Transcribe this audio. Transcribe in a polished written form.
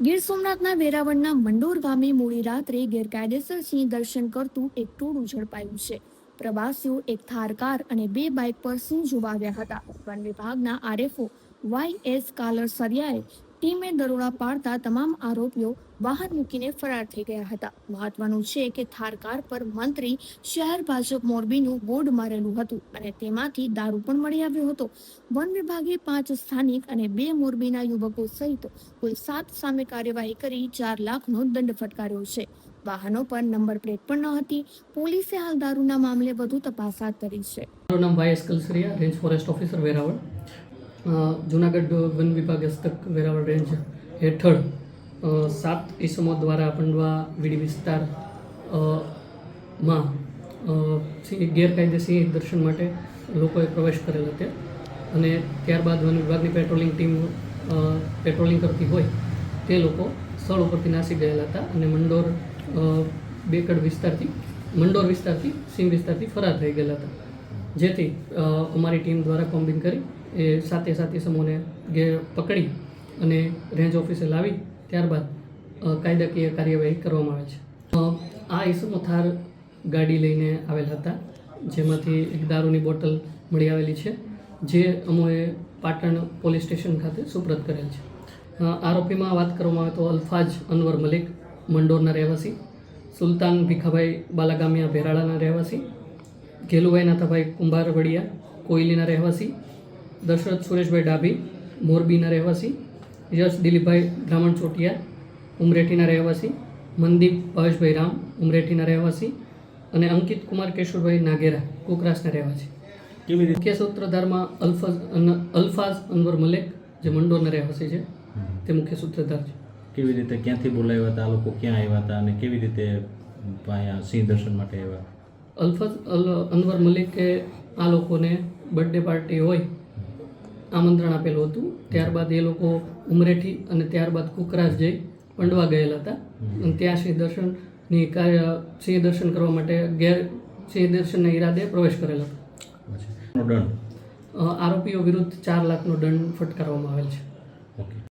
ગીર સોમનાથના વેરાવળના મંડોર ગામે મોડી રાત્રે ગેરકાયદેસર સિંહ દર્શન કરતું એક ટોળું ઝડપાયું છે. પ્રવાસીઓ એક થાર કાર અને 2 બાઇક પર સિંહ જોવા આવ્યા હતા. વન વિભાગના આરએફઓ YS કાલર સરિયાએ ટીમે દરોડા પાડતા તમામ આરોપીઓ વાહન મૂકીને ફરાર થઈ ગયા હતા. મહત્વનું છે કે થાર કાર પર મંત્રી શહેર ભાજપ મોરબીનું બોર્ડ મારેલું હતું અને તેમાંથી દારૂ પણ મળી આવ્યો હતો. વન વિભાગે 5 સ્થાનિક અને 2 મોરબીના યુવકો સહિત કુલ 7 સામે કાર્યવાહી કરી 4 લાખનો દંડ ફટકાર્યો છે. વાહનો પર નંબર પ્લેટ પણ ન હતી. પોલીસે હાલ દારૂના મામલે વધુ તપાસ હાથ ધરી છે. મારું નામ YS Kalsariya, range forest officer Veraval. Junagadh one વિભાગ હસ્તક વેરાવળ રેન્જ હેઠળ 7 ઇસમો દ્વારા પંડવા વીડી વિસ્તાર માં ગેરકાયદે સિંહ દર્શન માટે લોકોએ પ્રવેશ કરેલ હતો અને ત્યારબાદ વન વિભાગની પેટ્રોલિંગ ટીમ પેટ્રોલિંગ કરતી હોય તે લોકો સ્થળ ઉપરથી નાસી ગયેલા હતા અને મંડોર વિસ્તારથી સિંહ વિસ્તારથી ફરાર થઈ ગયેલા હતા. જેથી અમારી ટીમ દ્વારા કોમ્બિંગ કરી એ 7 ઇસમોને પકડી અને રેન્જ ઓફિસે લાવી ત્યારબાદ કાયદાકીય કાર્યવાહી કરવામાં આવે છે. આ ઇસમો થાર ગાડી લઈને આવેલા હતા, જેમાંથી એક દારૂની બોટલ મળી આવેલી છે, જે અમોએ પાટણ પોલીસ સ્ટેશન ખાતે સુપ્રત કરેલ છે. આરોપીમાં વાત કરવામાં આવે તો અલ્ફાઝ અનવર મલિક મંડોરના રહેવાસી, સુલતાન ભીખાભાઈ બાલાગામિયા ભેરાળાના રહેવાસી, ઘેલુભાઈ નાથાભાઈ કુંભારવડિયા કોયલીના રહેવાસી, દશરથ સુરેશભાઈ ડાભી મોરબીના રહેવાસી, યશ દિલીપભાઈ બ્રાહ્મણ ચોટિયા ઉમરેઠીના રહેવાસી, મનદીપ ભાવેશભાઈ રામ ઉમરેઠીના રહેવાસી અને અંકિત કુમાર કેશુરભાઈ નાગેરા કુકરાસના રહેવાસી. મુખ્ય સૂત્રધારમાં અલ્ફાઝ અનવર મલિક જે મંડોરના રહેવાસી છે તે મુખ્ય સૂત્રધાર છે. કેવી રીતે, ક્યાંથી બોલાવ્યા હતા, આ લોકો ક્યાં આવ્યા હતા અને કેવી રીતે અહીંયા સિંહ દર્શન માટે આવ્યા? અલ્ફાઝ અનવર મલિકે આ લોકોને બર્થડે પાર્ટી હોય આમંત્રણ આપેલું હતું. ત્યારબાદ એ લોકો ઉમરેઠી અને ત્યારબાદ કુકરાસ જઈ પંડવા ગયેલા હતા અને ત્યાં સિંહ દર્શન કરવા માટે સિંહ દર્શનના ઈરાદે પ્રવેશ કરેલો હતો. દંડ આરોપીઓ વિરુદ્ધ 4 લાખનો દંડ ફટકારવામાં આવેલ છે. ઓકે.